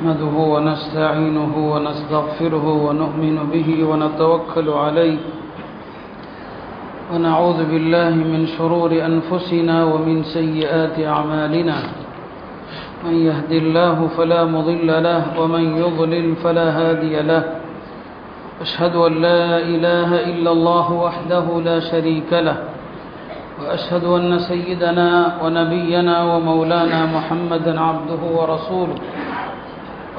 نحمده ونستعينه ونستغفره ونؤمن به ونتوكل عليه ونعوذ بالله من شرور أنفسنا ومن سيئات أعمالنا من يهد الله فلا مضل له ومن يضلل فلا هادي له أشهد أن لا إله إلا الله وحده لا شريك له وأشهد أن سيدنا ونبينا ومولانا محمدا عبده ورسوله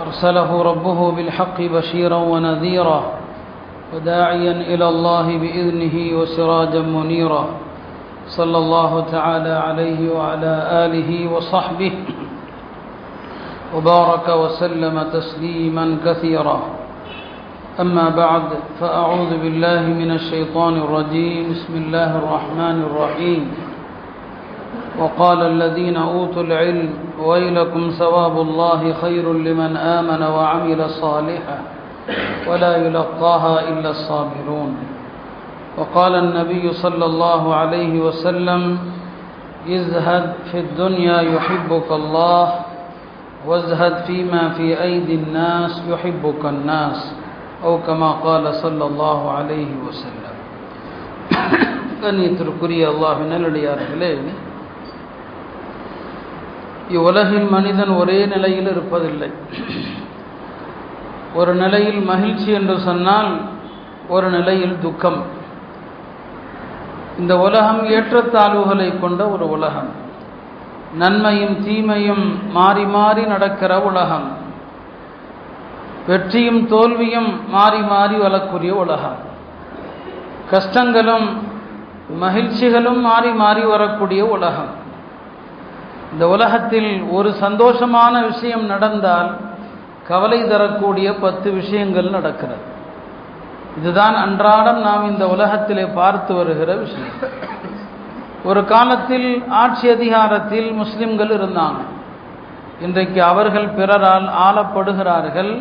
أرسله ربه بالحق بشيرا ونذيرا وداعيا إلى الله بإذنه وسراجا منيرا صلى الله تعالى عليه وعلى آله وصحبه وبارك وسلم تسليما كثيرا أما بعد فأعوذ بالله من الشيطان الرجيم بسم الله الرحمن الرحيم وقال الذين أوتوا العلم ويلكم ثواب الله خير لمن آمن وعمل صالحا ولا يلقاها إلا الصابرون وقال النبي صلى الله عليه وسلم ازهد في الدنيا يحبك الله وازهد فيما في أيدي الناس يحبك الناس أو كما قال صلى الله عليه وسلم கண்ணியத்திற்குரிய அல்லாஹ்வின் நல்லடியார்களே, இவ்வுலகில் மனிதன் ஒரே நிலையில் இருப்பதில்லை. ஒரு நிலையில் மகிழ்ச்சி என்று சொன்னால் ஒரு நிலையில் துக்கம். இந்த உலகம் ஏற்றத்தாழ்வுகளை கொண்ட ஒரு உலகம், நன்மையும் தீமையும் மாறி மாறி நடக்கிற உலகம், வெற்றியும் தோல்வியும் மாறி மாறி வரக்கூடிய உலகம், கஷ்டங்களும் மகிழ்ச்சிகளும் மாறி மாறி வரக்கூடிய உலகம். இந்த உலகத்தில் ஒரு சந்தோஷமான விஷயம் நடந்தால் கவலை தரக்கூடிய 10 விஷயங்கள் நடக்கிறது. இதுதான் அன்றாடம் நாம் இந்த உலகத்திலே பார்த்து வருகிற விஷயம். ஒரு காலத்தில் ஆட்சி அதிகாரத்தில் முஸ்லிம்கள் இருந்தாங்க. இன்றைக்கு அவர்கள் பிறரால் ஆளப்படுகிறார்கள்.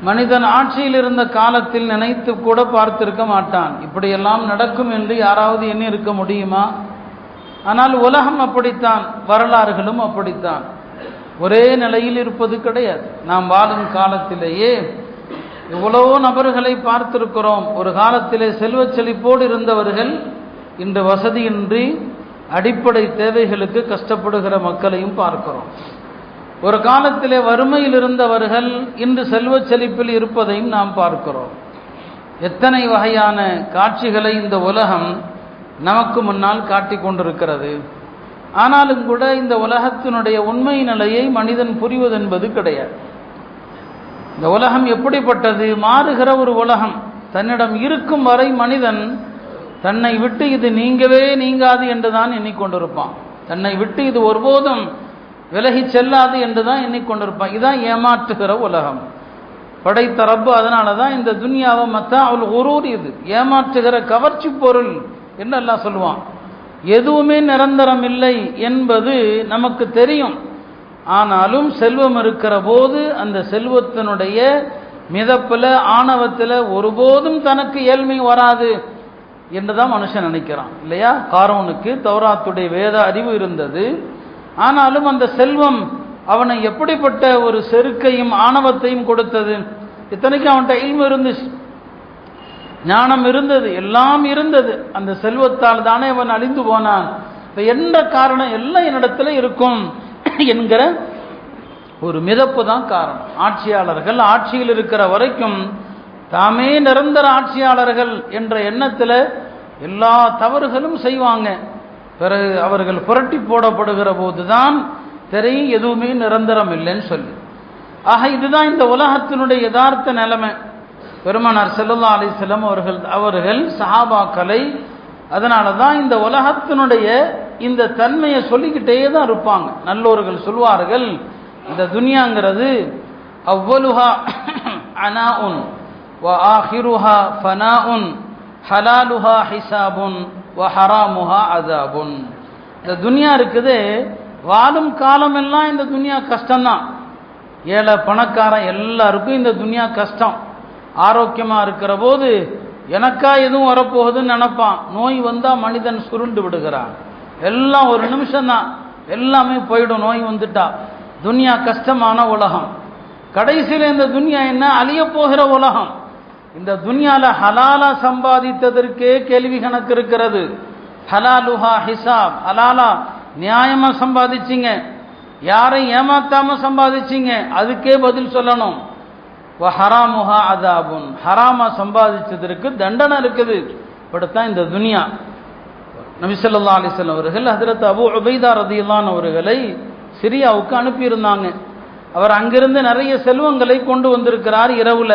மனிதன் ஆட்சியில் இருந்த காலத்தில் நினைத்து கூட பார்த்திருக்க மாட்டான், இப்படியெல்லாம் நடக்கும் என்று யாராவது எண்ணி இருக்க முடியுமா? ஆனால் உலகம் அப்படித்தான், வரலாறுகளும் அப்படித்தான், ஒரே நிலையில் இருப்பது கிடையாது. நாம் வாழும் காலத்திலேயே எவ்வளவோ நபர்களை பார்த்திருக்கிறோம். ஒரு காலத்திலே செல்வச் செழிப்போடு இருந்தவர்கள் இன்று வசதியின்றி அடிப்படை தேவைகளுக்கு கஷ்டப்படுகிற மக்களையும் பார்க்கிறோம். ஒரு காலத்திலே வறுமையில் இருந்தவர்கள் இன்று செல்வச் செழிப்பில் இருப்பதையும் நாம் பார்க்கிறோம். எத்தனை வகையான காட்சிகளை இந்த உலகம் நமக்கு முன்னால் காட்டிக் கொண்டிருக்கிறது. ஆனாலும் கூட இந்த உலகத்தினுடைய உண்மை நிலையை மனிதன் புரிவதென்பது கிடையாது. இந்த உலகம் எப்படிப்பட்டது? மாறுகிற ஒரு உலகம். தன்னிடம் இருக்கும் வரை மனிதன் தன்னை விட்டு இது நீங்கவே நீங்காது என்றுதான் எண்ணிக்கொண்டிருப்பான். தன்னை விட்டு இது ஒருபோதும் விலகி செல்லாது என்றுதான் எண்ணிக்கொண்டிருப்பான். இதுதான் ஏமாற்றுகிற உலகம். படைத்த ரப்பு அதனால தான் இந்த துன்யாவை மத்தாஉல் குரூர், இது ஏமாற்றுகிற கவர்ச்சி பொருள் என்று அல்லாஹ் சொல்லுவான். எதுவுமே நிரந்தரம் இல்லை என்பது நமக்கு தெரியும். ஆனாலும் செல்வம் இருக்கிற போது அந்த செல்வத்தினுடைய மிதப்பில் ஆணவத்தில் ஒருபோதும் தனக்கு ஏழ்மை வராது என்றுதான் மனுஷன் நினைக்கிறான், இல்லையா? காரோனுக்கு தௌராத்துடைய வேத அறிவு இருந்தது. ஆனாலும் அந்த செல்வம் அவனை எப்படிப்பட்ட ஒரு செருக்கையும் ஆணவத்தையும் கொடுத்தது. இத்தனைக்கும் அவன்கிட்ட இல்மு இருந்துச்சு, ஞானம் இருந்தது, எல்லாம் இருந்தது. அந்த செல்வத்தால் தானே அவன் அழிந்து போனான். இப்போ எந்த காரணம்? எல்லாம் என்னிடத்துல இருக்கும் என்கிற ஒரு மிதப்பு தான் காரணம். ஆட்சியாளர்கள் ஆட்சியில் இருக்கிற வரைக்கும் தாமே நிரந்தர ஆட்சியாளர்கள் என்ற எண்ணத்தில் எல்லா தவறுகளும் செய்வாங்க. பிறகு அவர்கள் புரட்டி போடப்படுகிற போதுதான் தெரியும் எதுவுமே நிரந்தரம் இல்லைன்னு சொல்லி. ஆக இதுதான் இந்த உலகத்தினுடைய யதார்த்த நிலைமை. பெருமானார் ஸல்லல்லாஹு அலைஹி வஸல்லம் அவர்கள் சஹாபாக்களை அதனால தான் இந்த உலகத்தினுடைய இந்த தன்மையை சொல்லிக்கிட்டே தான் இருப்பாங்க. நல்லோர்கள் சொல்வார்கள், இந்த துனியாங்கிறது அவ்வலுஹா அனாஉன் வ ஆஹிருஹா ஃபனாஉன் ஹலாலுஹா ஹிசாபுன் வ ஹராமுஹா அஸாபுன். இந்த துனியா இருக்குது, வாழும் காலமெல்லாம் இந்த துனியா கஷ்டம்தான். ஏழை பணக்காரன் எல்லாருக்கும் இந்த துனியா கஷ்டம். ஆரோக்கியமாக இருக்கிற போது எனக்கா எதுவும் வரப்போகுதுன்னு நினைப்பான். நோய் வந்தால் மனிதன் சுருண்டு விடுகிறான். எல்லாம் ஒரு நிமிஷம்தான், எல்லாமே போயிடும் நோய் வந்துட்டா. துனியா கஷ்டமான உலகம். கடைசியில் இந்த துன்யா என்ன? அழிய போகிற உலகம். இந்த துன்யால ஹலாலா சம்பாதித்ததற்கே கேள்வி கணக்கு இருக்கிறது. ஹலாலுஹா ஹிசாப், ஹலாலா நியாயமா சம்பாதிச்சிங்க, யாரையும் ஏமாத்தாம சம்பாதிச்சிங்க, அதுக்கே பதில் சொல்லணும். ஹராமுஹா அதாபுன், ஹராமா சம்பாதிச்சதற்கு தண்டனை இருக்குது. இப்படித்தான் இந்த துன்யா. நபி ஸல்லல்லாஹு அலைஹி வஸல்லம் அவர்கள் ஹஜ்ரத் அபூ உபைதா ரலியல்லாஹு அவர்களை சிரியாவுக்கு அனுப்பியிருந்தாங்க. அவர் அங்கிருந்து நிறைய செல்வங்களை கொண்டு வந்திருக்கிறார். இரவுல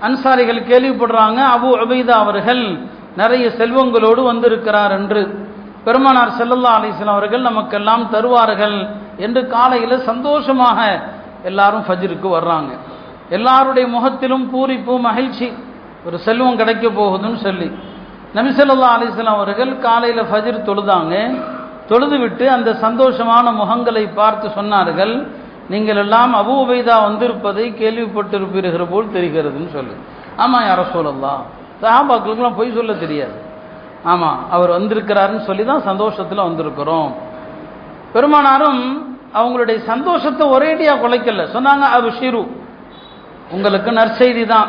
அன்சாரிகள் கேள்விப்படுறாங்க, அபூ உபைதா அவர்கள் நிறைய செல்வங்களோடு வந்திருக்கிறார் என்று. பெருமானார் ஸல்லல்லாஹு அலைஹி வஸல்லம் அவர்கள் நமக்கெல்லாம் தருவார்கள் என்று காலையில் சந்தோஷமாக எல்லாரும் ஃபஜ்ருக்கு வர்றாங்க. எல்லாருடைய முகத்திலும் பூரிப்பு, மகிழ்ச்சி, ஒரு செல்வம் கிடைக்க போகுதுன்னு சொல்லி. நபி ஸல்லல்லாஹு அலைஹி வஸல்லம் அவர்கள் காலையில் ஃபஜ்ர் தொழுதாங்க. தொழுது விட்டு அந்த சந்தோஷமான முகங்களை பார்த்து சொன்னார்கள், நீங்கள் எல்லாம் அபூ உபைதா வந்திருப்பதை கேள்விப்பட்டிருப்பீர்கள் போல் தெரிகிறதுன்னு சொல்லி. ஆமாம் யா ரசூலல்லாஹ், சஹாபாக்களுக்கெல்லாம் பொய் சொல்ல தெரியாது. ஆமாம், அவர் வந்திருக்கிறாருன்னு சொல்லி தான் சந்தோஷத்தில் வந்திருக்கிறோம். பெருமானாரும் அவங்களுடைய சந்தோஷத்தை ஒரேடியாக குலைக்கல. சொன்னாங்க, அப்ஷிரு, உங்களுக்கு நற்செய்தி தான்.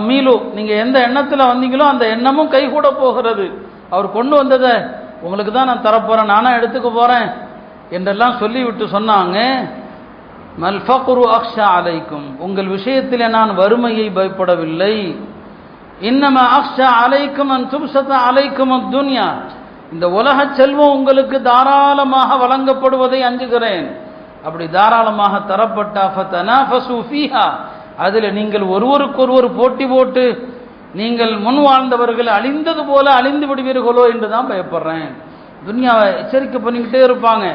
மீலு, நீங்கள் எந்த எண்ணத்தில் வந்தீங்களோ அந்த எண்ணமும் கைகூட போகிறது. அவர் கொண்டு வந்ததை உங்களுக்கு தான் நான் தரப்போகிறேன், நானா எடுத்துக்க போகிறேன் என்றெல்லாம் சொல்லிவிட்டு சொன்னாங்க, மல் ஃபக்ரு அக்ஷா அலைக்கும், உங்கள் விஷயத்தில் நான் வறுமையை பயப்படவில்லை. இன்னமா அக்ஷா அலைக்கும் அன் துப்சத அலைக்கும் துன்யா, இந்த உலக செல்வம் உங்களுக்கு தாராளமாக வழங்கப்படுவதை அஞ்சுகிறேன். அப்படி தாராளமாக தரப்பட்டா ஃபதனாஃபஸு ஃபீஹா, அதில் நீங்கள் ஒருவருக்கொருவர் போட்டி போட்டு நீங்கள் முன் வாழ்ந்தவர்கள் அழிந்தது போல அழிந்து விடுவீர்களோ என்று தான் பயப்படுறேன். துன்யாவை எச்சரிக்கை பண்ணிக்கிட்டே இருப்பாங்க.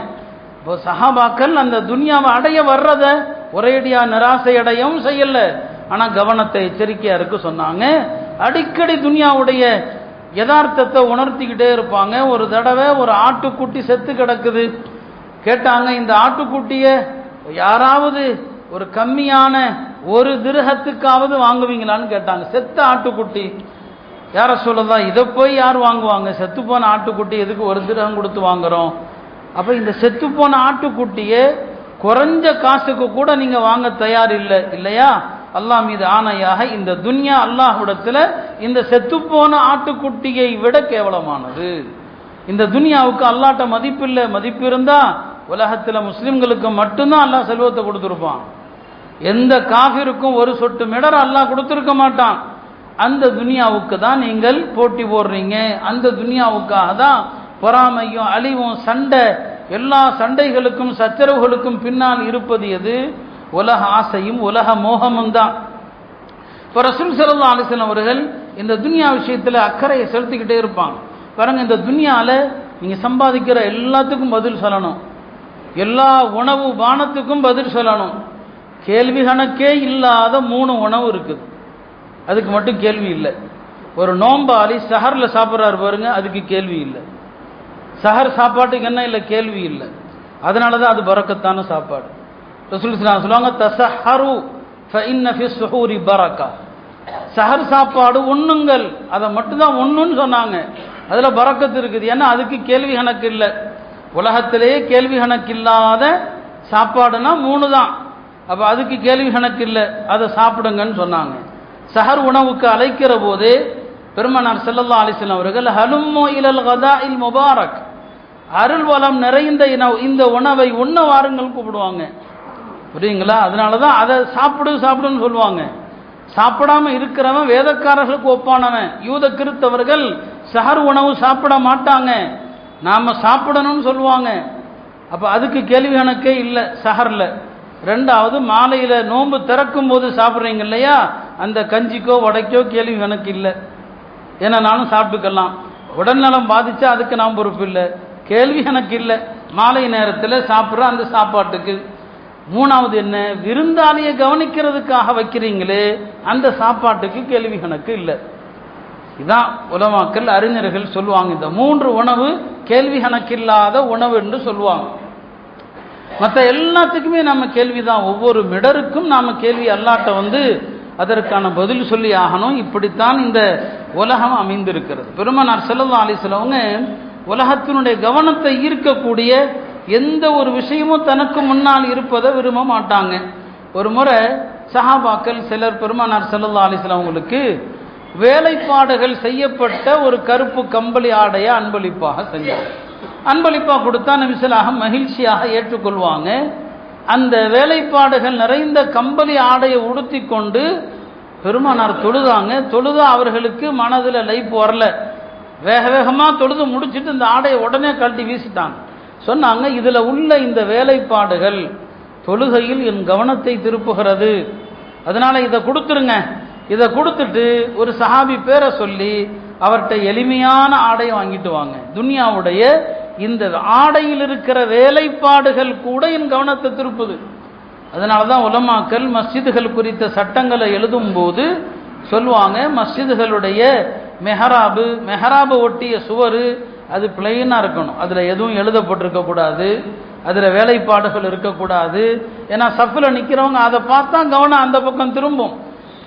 இப்போ சஹாபாக்கள் அந்த துன்யாவை அடைய வர்றத ஒரேடியா நிராசை அடையவும் செய்யல, ஆனால் கவனத்தை எச்சரிக்கையா இருக்கு சொன்னாங்க. அடிக்கடி துன்யாவுடைய யதார்த்தத்தை உணர்த்திக்கிட்டே இருப்பாங்க. ஒரு தடவை ஒரு ஆட்டுக்குட்டி செத்து கிடக்குது. கேட்டாங்க, இந்த ஆட்டுக்குட்டியை யாராவது ஒரு கம்மியான ஒரு திர்ஹத்துக்காவது வாங்குவீங்களான்னு கேட்டாங்க. செத்த ஆட்டுக்குட்டி, யார சொல்லதான், இதை போய் யார் வாங்குவாங்க? செத்து போன ஆட்டுக்குட்டி எதுக்கு ஒரு திர்ஹம் கொடுத்து வாங்குறோம்? அப்ப இந்த செத்து போன ஆட்டுக்குட்டியே குறைஞ்ச காசுக்கு கூட நீங்க வாங்க தயார் இல்லை இல்லையா? அல்லாஹ் மீது ஆணையாக இந்த துன்யா அல்லாஹ்விடத்துல இந்த செத்து போன ஆட்டுக்குட்டியை விட கேவலமானது. இந்த துன்யாவுக்கு அல்லாஹ்ட்ட மதிப்பு இல்லை. மதிப்பு இருந்தா உலகத்தில் முஸ்லிம்களுக்கு மட்டும்தான் அல்லாஹ் செல்வத்தை கொடுத்துருப்பான். எந்த காஃபிருக்கும் ஒரு சொட்டு மிடர் அல்லாஹ் கொடுத்துருக்க மாட்டான். அந்த துன்யாவுக்கு தான் நீங்கள் போட்டி போடுறீங்க. அந்த துன்யாவுக்காக தான் பொறாமையும் அழிவும் சண்டை, எல்லா சண்டைகளுக்கும் சச்சரவுகளுக்கும் பின்னால் இருப்பது எது? உலக ஆசையும் உலக மோகமும் தான். இப்போ ரசூல் ஸல்லல்லாஹு அலைஹி வஸல்லம் அவர்கள் இந்த துன்யா விஷயத்தில் அக்கறையை செலுத்திக்கிட்டே இருப்பாங்க. பாருங்க, இந்த துன்யால நீங்க சம்பாதிக்கிற எல்லாத்துக்கும் பதில் சொல்லணும், எல்லா உணவு பானத்துக்கும் பதில் சொல்லணும். கேள்வி கணக்கே இல்லாத 3 உணவு இருக்குது, அதுக்கு மட்டும் கேள்வி இல்லை. ஒரு நோம்பாளி சஹர்ல சாப்பிட்றாரு பாருங்க, அதுக்கு கேள்வி இல்லை. சஹர் சாப்பாட்டுக்கு என்ன இல்லை? கேள்வி இல்லை. அதனால தான் அது பரக்கத்தான சாப்பாடு. ரசூல் ஸல்லல்லாஹு அலைஹி வஸல்லம் சொல்லுவாங்க, தஸஹரு ஃபஇன்ன ஃபி ஸுஹூரி பரக்கா, சஹர் சாப்பாடு உண்ணுங்கள், அதை மட்டும்தான் உண்ணுன்னு சொன்னாங்க. அதில் பரக்கத்து இருக்குது. ஏன்னா அதுக்கு கேள்வி கணக்கு இல்லை. உலகத்திலேயே கேள்வி கணக்கு இல்லாத சாப்பாடுனா 3 தான். அப்போ அதுக்கு கேள்வி கணக்கு இல்லை, அதை சாப்பிடுங்கன்னு சொன்னாங்க. சஹர் உணவுக்கு அழைக்கிற போது பெருமானார் ஸல்லல்லாஹு அலைஹி வஸல்லம் அவர்கள் ஹலும்மு இலல் கதாஇல் முபாரக், அருள் வளம் நிறைந்த இந்த உணவை உண்ண வாருங்கள் கூப்பிடுவாங்க. புரியுங்களா? அதனால தான் அதை சாப்பிடுன்னு சொல்லுவாங்க. சாப்பிடாம இருக்கிறவன் வேதக்காரர்களுக்கு ஒப்பானவன். யூத கிறிஸ்தவர்கள் சஹர் உணவு சாப்பிட மாட்டாங்க, நாம சாப்பிடணும்னு சொல்லுவாங்க. அப்ப அதுக்கு கேள்வி கணக்கே இல்லை சஹர்ல. 2வது, மாலையில நோன்பு திறக்கும் போது சாப்பிட்றீங்க இல்லையா, அந்த கஞ்சிக்கோ வடைக்கோ கேள்வி கணக்கு இல்லை. ஏன்னா நானும் சாப்பிட்டுக்கலாம், உடல்நலம் பாதிச்சா அதுக்கு நாம் பொறுப்பு இல்லை, கேள்வி கணக்கு இல்லை. மாலை நேரத்தில் சாப்பிட்ற அந்த சாப்பாட்டுக்கு. 3வது என்ன, விருந்தாளியை கவனிக்கிறதுக்காக வைக்கிறீங்களே அந்த சாப்பாட்டுக்கு கேள்வி கணக்கு இல்லை. இதான் உலமாக்கள் அறிஞர்கள் சொல்லுவாங்க, இந்த 3 உணவு கேள்வி கணக்கில்லாத உணவு என்று சொல்லுவாங்க. மற்ற எல்லாத்துக்குமே நம்ம கேள்விதான். ஒவ்வொரு மிடருக்கும் நாம கேள்வி அல்லாட்ட அதற்கான பதில் சொல்லி ஆகணும். இப்படித்தான் இந்த உலகம் அமைந்திருக்கிறது. பெருமானார் ஸல்லல்லாஹு அலைஹி வஸல்லம் உலகத்தினுடைய கவனத்தை ஈர்க்கக்கூடிய எந்த ஒரு விஷயமும் தனக்கு முன்னால் இருப்பதை விரும்ப மாட்டாங்க. ஒரு முறை சஹாபாக்கள் சிலர் பெருமானார் ஸல்லல்லாஹு அலைஹி வஸல்லம் அவங்களுக்கு வேலைப்பாடுகள் செய்யப்பட்ட ஒரு கருப்பு கம்பளி ஆடையை அன்பளிப்பாக செஞ்சாங்க. அன்பளிப்பாக கொடுத்தா நபி ஸல்லல்லாஹு மகிழ்ச்சியாக ஏற்றுக்கொள்வாங்க. அந்த வேலைப்பாடுகள் நிறைந்த கம்பளி ஆடையை உடுத்தி கொண்டு பெருமானார் தொழுதாங்க. தொழுதா அவர்களுக்கு மனதில் லைப் வரல. வேக வேகமாக தொழுது முடிச்சுட்டு இந்த ஆடையை உடனே கழட்டி வீசிட்டாங்க. சொன்னாங்க, இதில் உள்ள இந்த வேலைப்பாடுகள் தொழுகையில் என் கவனத்தை திருப்புகிறது, அதனால இதை கொடுத்துருங்க. இதை கொடுத்துட்டு ஒரு சஹாபி பேரை சொல்லி அவர்கிட்ட எளிமையான ஆடையை வாங்கிட்டு வாங்க. துன்யாவுடைய இந்த ஆடையில் இருக்கிற வேலைப்பாடுகள் கூட என் கவனத்தை திருப்புது. அதனால தான் உலமாக்கள் மஸ்ஜிதுகள் குறித்த சட்டங்களை எழுதும் போது சொல்லுவாங்க, மஸ்ஜிதுகளுடைய மெஹராபு ஒட்டிய சுவர் அது பிளைனாக இருக்கணும், அதில் எதுவும் எழுதப்பட்டிருக்க கூடாது, அதில் வேலைப்பாடுகள் இருக்கக்கூடாது. ஏன்னா சஃபில் நிற்கிறவங்க அதை பார்த்தா கவனம் அந்த பக்கம் திரும்பும்.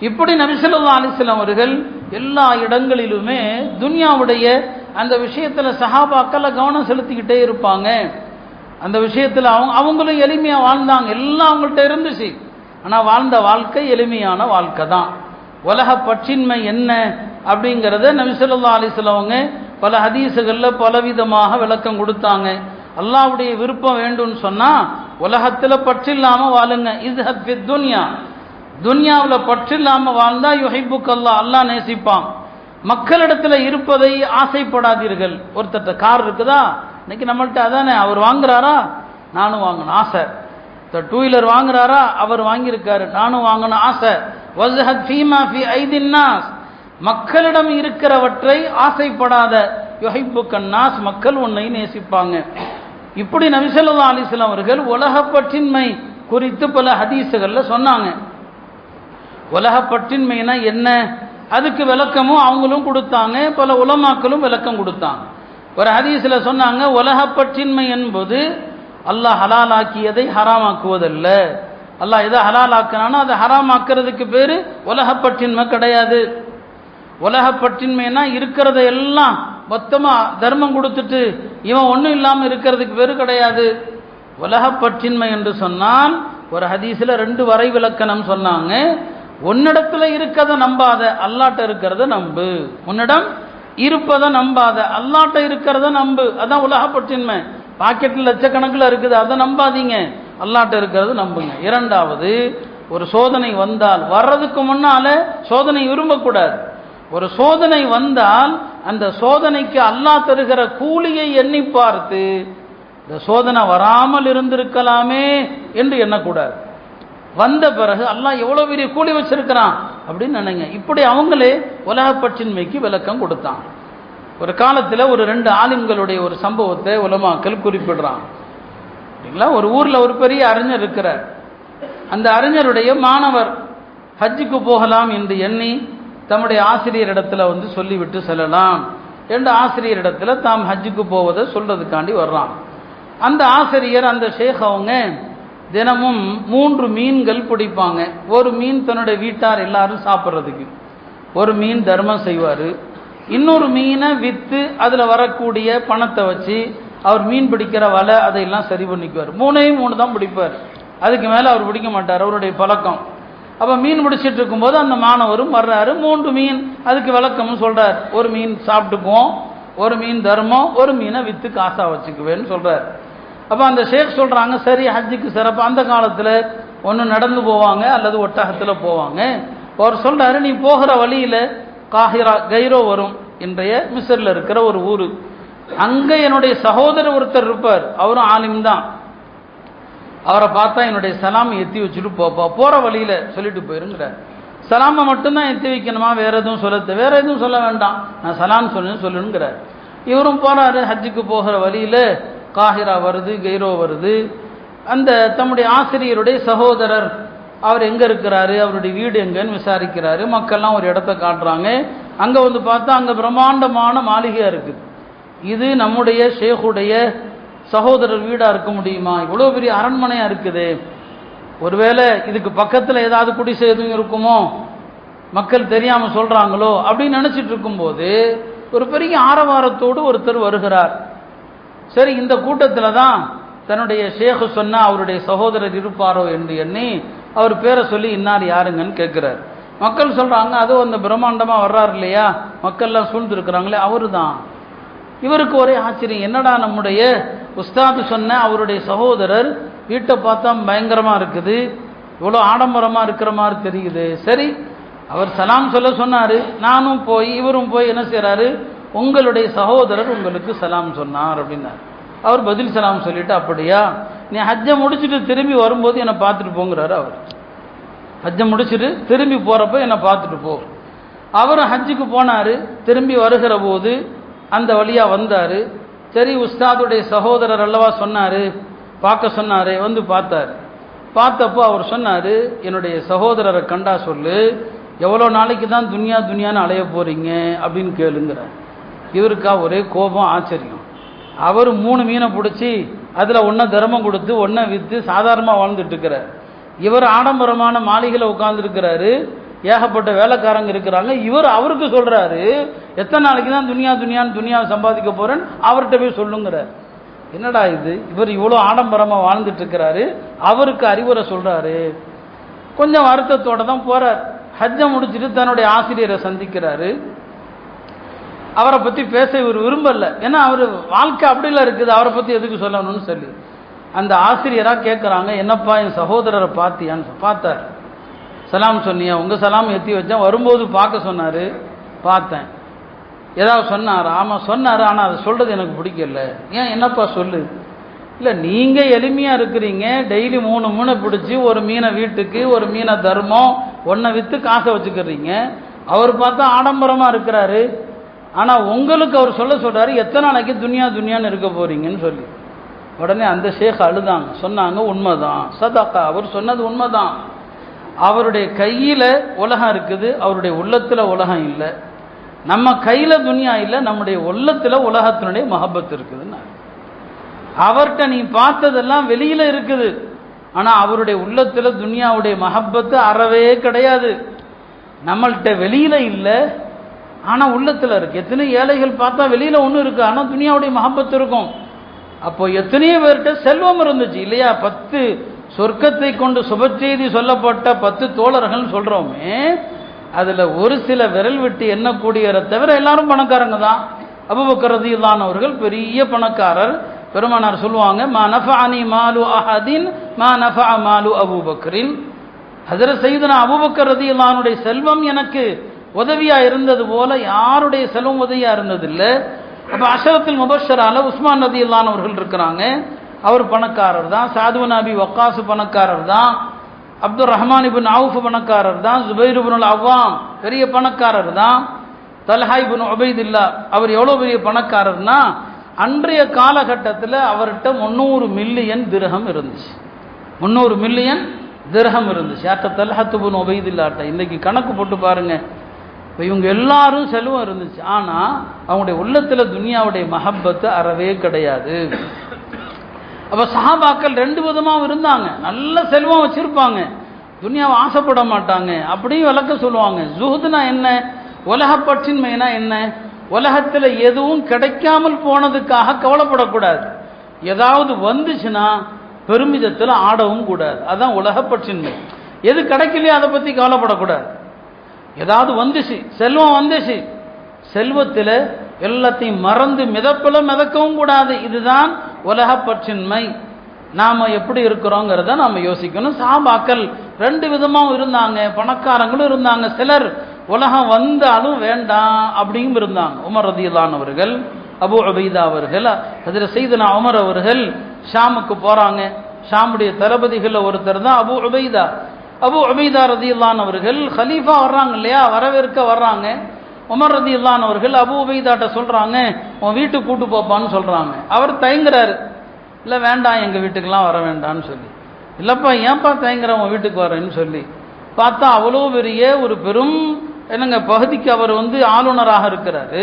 இப்படி நபி ஸல்லல்லாஹு அலைஹி வஸல்லம் அவர்கள் எல்லா இடங்களிலுமே துன்யாவுடைய அந்த விஷயத்தில் சஹாபாக்களை கவனம் செலுத்திக்கிட்டே இருப்பாங்க. அந்த விஷயத்தில் அவங்களும் எளிமையாக வாழ்ந்தாங்க. எல்லாம் அவங்கள்ட்ட இருந்துச்சு, ஆனால் வாழ்ந்த வாழ்க்கை எளிமையான வாழ்க்கை தான். உலக பற்றின்மை என்ன அப்படிங்கிறத நபி ஸல்லல்லாஹு அலைஹி வஸல்லம் அவங்க பல ஹதீஸுகளில் பலவிதமாக விளக்கம் கொடுத்தாங்க. அல்லாஹ்வுடைய விருப்பம் வேண்டும்னு சொன்னால் உலகத்தில் பற்றில்லாமல் வாழுங்க. இஸ்ஹத் ஃபித் துன்யா, துன்யாவில் பற்றில்லாமல் வாழ்ந்தா யுஹிப்புக்கல்லாஹ், அல்லாஹ் நேசிப்பான். மக்களிடத்தில் இருப்பதை ஆசைப்படாதீர்கள். ஒருத்தட்ட கார் இருக்குதா, இன்னைக்கு நம்மள்ட்ட அதானே, அவர் வாங்குறாரா நானும் வாங்கணும் ஆசை. டூ வீலர் வாங்குறாரா, அவர் வாங்கியிருக்காரு நானும் வாங்கணும் ஆசை. வஸ்ஹத் ஃபீமா ஃபீ ஐதின் நாஸ், மக்களிடம் இருக்கிறவற்றை ஆசைப்படாத. யுஹிப்புக்கன் நாஸ், மக்கள் உன்னை நேசிப்பாங்க. இப்படி நபி ஸல்லல்லாஹு அலைஹி வஸல்லம் அவர்கள் உலகப்பற்றின்மை குறித்து பல ஹதீஸுகளில் சொன்னாங்க. உலகப்பற்றின்மைனா என்ன, அதுக்கு விளக்கமும் அவங்களும் கொடுத்தாங்க, பல உலமாக்களும் விளக்கம் கொடுத்தாங்க. ஒரு ஹதீஸில் சொன்னாங்க, உலகப்பற்றின்மை என்பது அல்லாஹ் ஹலாலாக்கியதை ஹராமாக்குவதல்ல. அல்லாஹ் எதை ஹலாலாக்கினானோ அதை ஹராமாக்குறதுக்கு பேர் உலகப்பற்றின்மை கிடையாது. உலகப்பற்றின்மைனா இருக்கிறத எல்லாம் மொத்தமாக தர்மம் கொடுத்துட்டு இவன் ஒன்றும் இல்லாமல் இருக்கிறதுக்கு பேர் கிடையாது. உலகப்பற்றின்மை என்று சொன்னால் ஒரு ஹதீஸில் 2 வரை விளக்கணம் சொன்னாங்க. உன்னிடத்துல இருக்கிறத நம்பாத, அல்லாட்ட இருக்கிறத நம்பு. உன்னிடம் இருப்பதை நம்பாத, அல்லாட்ட இருக்கிறத நம்பு. அதான் உலகப்பற்றின்மை. பாக்கெட்டில் லட்சக்கணக்கில் இருக்குது, அதை நம்பாதீங்க, அல்லாட்ட இருக்கிறத நம்புங்க. இரண்டாவது, ஒரு சோதனை வந்தால் வர்றதுக்கு முன்னால சோதனை விரும்பக்கூடாது. ஒரு சோதனை வந்தால் அந்த சோதனைக்கு அல்லாஹ் தருகிற கூலியை எண்ணி பார்த்து இந்த சோதனை வராமல் இருந்திருக்கலாமே என்று எண்ணக்கூடாது. வந்த பிறகு அல்லாஹ் எவ்வளோ பெரிய கூலி வச்சிருக்கிறான் அப்படின்னு நினைங்க. இப்படி அவங்களே உலகப்பற்றின்மைக்கு விளக்கம் கொடுத்தாங்க. ஒரு காலத்தில் ஒரு 2 ஆலிம்களுடைய ஒரு சம்பவத்தை உலமாக்கள் குறிப்பிடுறாங்க. சரிங்களா? ஒரு ஊரில் ஒரு பெரிய அறிஞர் இருக்கிறார். அந்த அறிஞருடைய மாணவர் ஹஜ்ஜுக்கு போகலாம் என்று எண்ணி தம்முடைய ஆசிரியரிடத்தில் சொல்லிவிட்டு செல்லலாம் என்று ஆசிரியரிடத்தில் தாம் ஹஜ்ஜுக்கு போவதை சொல்றதுக்காண்டி வர்றான். அந்த ஆசிரியர், அந்த ஷேக், அவங்க தினமும் 3 மீன்கள் பிடிப்பாங்க. ஒரு மீன் தன்னுடைய வீட்டார் எல்லாரும் சாப்பிட்றதுக்கு, ஒரு மீன் தர்மம் செய்வார், இன்னொரு மீனை விற்று அதில் வரக்கூடிய பணத்தை வச்சு அவர் மீன் பிடிக்கிற வலை அதையெல்லாம் சரி பண்ணிக்குவார். 3 தான் பிடிப்பார், அதுக்கு மேலே அவர் பிடிக்க மாட்டார், அவருடைய பழக்கம். அப்போ மீன் பிடிச்சிட்டு இருக்கும்போது அந்த மாணவரும் வர்றாரு. 3 மீன், அதுக்கு விளக்கமும் சொல்கிறார். ஒரு மீன் சாப்பிட்டுக்குவோம், ஒரு மீன் தர்மம், ஒரு மீனை விற்று காசா வச்சுக்குவேன்னு சொல்கிறார். அப்போ அந்த ஷேக் சொல்கிறாங்க, சரி ஹஜ்ஜுக்கு சிறப்பு. அந்த காலத்தில் ஒன்று நடந்து போவாங்க அல்லது ஒட்டகத்தில் போவாங்க. அவர் சொல்கிறாரு, நீ போகிற வழியில் கைரோ வரும், இன்றைய மிஸ்ரில் இருக்கிற ஒரு ஊர். அங்கே என்னுடைய சகோதரர் ஒருத்தர் இருப்பார், அவரும் ஆலிம் தான். அவரை பார்த்தா என்னுடைய சலாமை எத்தி வச்சுட்டு போப்பா, போகிற வழியில் சொல்லிட்டு போயிருங்கிறார். சலாமை மட்டும்தான் எத்தி வைக்கணுமா, வேற எதுவும் வேற எதுவும் சொல்ல வேண்டாம், நான் சலாம் சொல்லுங்கிறார். இவரும் போகிறாரு. ஹஜ்ஜுக்கு போகிற வழியில் காஹிரா வருது, கைரோ வருது. அந்த தம்முடைய ஆசிரியருடைய சகோதரர் அவர் எங்கே இருக்கிறாரு, அவருடைய வீடு எங்கன்னு விசாரிக்கிறாரு. மக்கள்லாம் ஒரு இடத்த காட்டுறாங்க. அங்கே பார்த்தா அங்கே பிரம்மாண்டமான மாளிகையாக இருக்குது. இது நம்முடைய ஷேகுடைய சகோதரர் வீடாக இருக்க முடியுமா, இவ்வளோ பெரிய அரண்மனையாக இருக்குது, ஒருவேளை இதுக்கு பக்கத்தில் ஏதாவது குடிசை எதுவும் இருக்குமோ, மக்கள் தெரியாமல் சொல்கிறாங்களோ அப்படின்னு நினச்சிட்டு இருக்கும்போது ஒரு பெரிய ஆரவாரத்தோடு ஒருத்தர் வருகிறார். சரி, இந்த கூட்டத்தில் தான் தன்னுடைய ஷேக் சொன்னால் அவருடைய சகோதரர் இருப்பாரோ என்று எண்ணி அவர் பேரை சொல்லி இன்னார் யாருங்கன்னு கேட்குறாரு. மக்கள் சொல்கிறாங்க, அதுவும் அந்த பிரம்மாண்டமாக வர்றாரு இல்லையா, மக்கள்லாம் சூழ்ந்துருக்கிறாங்களே அவரு தான். இவருக்கு ஒரே ஆச்சரியம், என்னடா நம்முடைய உஸ்தாது சொன்ன அவருடைய சகோதரர் வீட்டை பார்த்தா பயங்கரமாக இருக்குது, இவ்வளோ ஆடம்பரமாக இருக்கிற மாதிரி தெரியுது. சரி, அவர் சலாம் சொல்ல சொன்னார், நானும் போய் இவரும் போய் என்ன செய்கிறாரு, உங்களுடைய சகோதரர் உங்களுக்கு சலாம் சொன்னார் அப்படின்னார். அவர் பதில் சலாம் சொல்லிட்டு, அப்படியா, நீ ஹஜ்ஜை முடிச்சுட்டு திரும்பி வரும்போது என்னை பார்த்துட்டு போங்கிறாரு. அவர் ஹஜ்ஜை முடிச்சுட்டு திரும்பி போகிறப்ப என்னை பார்த்துட்டு போ. அவரும் ஹஜ்ஜுக்கு போனார். திரும்பி வருகிற போது அந்த வழியாக வந்தார். சரி, உஸ்தாதுடைய சகோதரர் அல்லவா சொன்னார், பார்க்க சொன்னார், வந்து பார்த்தார். பார்த்தப்போ அவர் சொன்னார், என்னுடைய சகோதரரை கண்டா சொல்லு, எவ்வளோ நாளைக்கு தான் துன்யா துன்யான்னு அலைய போகிறீங்க அப்படின்னு கேளுங்கிறார். இவருக்கா ஒரே கோபம், ஆச்சரியம். அவர் 3 மீனை பிடிச்சி அதில் ஒன்றை தர்மம் கொடுத்து ஒன்றை விற்று சாதாரணமாக வாழ்ந்துட்டு இருக்கிறார். இவர் ஆடம்பரமான மாளிகையில் உட்கார்ந்துருக்கிறாரு, ஏகப்பட்ட வேலைக்காரங்க இருக்கிறாங்க. இவர் அவருக்கு சொல்கிறாரு, எத்தனை நாளைக்கு தான் துன்யா துன்யான்னு துன்யாவை சம்பாதிக்க போகிறேன்னு அவர்கிட்ட போய் சொல்லுங்கிறார். என்னடா இது, இவர் இவ்வளோ ஆடம்பரமாக வாழ்ந்துட்டு இருக்கிறாரு, அவருக்கு அறிவுரை சொல்கிறாரு. கொஞ்சம் வருத்தத்தோடு தான் போகிறார். ஹஜ்ஜை முடிச்சுட்டு தன்னுடைய ஆசிரியரை சந்திக்கிறாரு. அவரை பற்றி பேச இவர் விரும்பல, ஏன்னா அவர் வாழ்க்கை அப்படிலாம் இருக்குது, அவரை பற்றி எதுக்கு சொல்லணும்னு சொல்லி அந்த ஆசிரியராக கேட்குறாங்க, என்னப்பா என் சகோதரரை பார்த்தியான்னு. பார்த்தார். சலாம் சொன்னியா, உங்கள் சலாம் எத்தி வச்சேன், வரும்போது பார்க்க சொன்னார், பார்த்தேன். ஏதாவது சொன்னார்? ஆமாம் சொன்னார், ஆனால் அதை சொல்கிறது எனக்கு பிடிக்கல. ஏன், என்னப்பா சொல்லு. இல்லை, நீங்கள் எளிமையாக இருக்கிறீங்க, டெய்லி 3 மீனை பிடிச்சி ஒரு மீனை வீட்டுக்கு ஒரு மீனை தர்மம் ஒன்றை விற்று காசை வச்சுக்கிறீங்க. அவர் பார்த்தா ஆடம்பரமாக இருக்கிறாரு, ஆனால் உங்களுக்கு அவர் சொல்கிறாரு, எத்தனை நாளைக்கு துன்யா துன்யான்னு இருக்க போகிறீங்கன்னு சொல்லி. உடனே அந்த ஷேக் அழுதாங்க, சொன்னாங்க, உண்மைதான், சதாக்கா, அவர் சொன்னது உண்மைதான். அவருடைய கையில் உலகம் இருக்குது, அவருடைய உள்ளத்தில் உலகம் இல்லை. நம்ம கையில் துன்யா இல்லை, நம்முடைய உள்ளத்தில் உலகத்தினுடைய மஹப்பத் இருக்குதுன்னு. அவர்கிட்ட நீ பார்த்ததெல்லாம் வெளியில் இருக்குது, ஆனால் அவருடைய உள்ளத்தில் துன்யாவுடைய மஹப்பத்து அறவே கிடையாது. நம்மள்கிட்ட வெளியில் இல்லை, ஆனால் உள்ளத்தில் இருக்கு. எத்தனை ஏழைகள் பார்த்தா வெளியில் ஒன்றும் இருக்குது, ஆனால் துன்யாவுடைய மஹப்பத்து இருக்கும். அப்போ எத்தனையோ பேர்கிட்ட செல்வம் இருந்துச்சு இல்லையா. 10 சொர்க்கத்தை கொண்டு சுபச்செய்தி சொல்லப்பட்ட 10 தோழர்கள் சொல்கிறோமே, அதில் ஒரு சில விரல் விட்டு எண்ணக்கூடியவரை தவிர எல்லாரும் பணக்காரங்க தான். அபூபக்கர் ரலியல்லாஹு அவர்கள் பெரிய பணக்காரர். பெருமானார் சொல்லுவாங்க, மா நஃபஅனி மாலு அஹதின் மா நஃபஅ மாலு அபூபக்கரின். ஹஜ்ரத் சய்யிதுனா அபூபக்கர் ரலியல்லாஹுடைய செல்வம் எனக்கு உதவியாக இருந்தது போல யாருடைய செல்வம் உதவியாக இருந்ததில்லை. அப்போ அஷரத்துல் முபஷ்ஷரால உஸ்மான் ரலியல்லாஹு அவர்கள் இருக்கிறாங்க, அவர் பணக்காரர் தான். சாது பின் அபி வக்காஸ் பணக்காரர் தான். அப்துல் ரஹ்மான் இப்னு அவுஃப் பணக்காரர் தான். ஜுபைர் இப்னுல் அவ்வாம் பெரிய பணக்காரர் தான். தல்ஹா இப்னு உபைதுல்லா அவர் எவ்வளோ பெரிய பணக்காரர்னா, அன்றைய காலகட்டத்தில் அவர்கிட்ட 300 மில்லியன் திர்ஹம் இருந்துச்சு. 300 மில்லியன் திர்ஹம் இருந்துச்சு. யார்கிட்ட? தல்ஹா இப்னு உபைதுல்லாட்ட. இன்னைக்கு கணக்கு போட்டு பாருங்க. இப்போ இவங்க எல்லாரும் செல்வம் இருந்துச்சு, ஆனால் அவங்களுடைய உள்ளத்தில் துன்யாவுடைய மஹப்பத்து அறவே கிடையாது. அப்போ சஹாபாக்கள் 2 விதமாகவும் இருந்தாங்க. நல்ல செல்வம் வச்சுருப்பாங்க, துன்யாவை ஆசைப்பட மாட்டாங்க, அப்படியும் விளக்க சொல்லுவாங்க. ஜுஹுதுனா என்ன, உலகப்பற்றின்மைனா என்ன, உலகத்தில் எதுவும் கிடைக்காமல் போனதுக்காக கவலைப்படக்கூடாது. ஏதாவது வந்துச்சுன்னா பெருமிதத்தில் ஆடவும் கூடாது. அதுதான் உலகப்பற்றின்மை. எது கிடைக்கலையோ அதை பற்றி கவலைப்படக்கூடாது. ஏதாவது வந்துச்சு, செல்வம் வந்துச்சு, செல்வத்தில் எல்லாத்தையும் மறந்து மிதக்கவும் கூடாது. இதுதான் உலகப்பற்றின்மை. நாம் எப்படி இருக்கிறோங்கிறத நாம் யோசிக்கணும். சஹாபாக்கள் 2 விதமாகவும் இருந்தாங்க, பணக்காரங்களும் இருந்தாங்க. சிலர் உலகம் வந்தாலும் வேண்டாம் அப்படியும் இருந்தாங்க. உமர் ரலியல்லாஹு அவர்கள், அபூ உபைதா அவர்கள், ஹஜ்ரத் சய்யிதுனா உமர் அவர்கள் ஷாமுக்கு போகிறாங்க. ஷாமுடைய தளபதிகளில் ஒருத்தர் தான் அபூ உபைதா. அபூ உபைதா ரலியல்லாஹு அவர்கள் ஹலீஃபா வர்றாங்க இல்லையா, வரவேற்க வர்றாங்க. உமர் ரலியல்லாஹு அவர்கள் அபூ உபைதாட்ட சொல்கிறாங்க, உன் வீட்டுக்கு கூட்டு போப்பான்னு சொல்கிறாங்க. அவர் தயங்குறாரு, இல்லை வேண்டாம், எங்கள் வீட்டுக்கெல்லாம் வர வேண்டான்னு சொல்லி. இல்லைப்பா, ஏன்ப்பா தயங்குற, உன் வீட்டுக்கு வரேன்னு சொல்லி. பார்த்தா அவ்வளோ பெரிய ஒரு பெரும் பகுதிக்கு அவர் ஆளுநராக இருக்கிறாரு.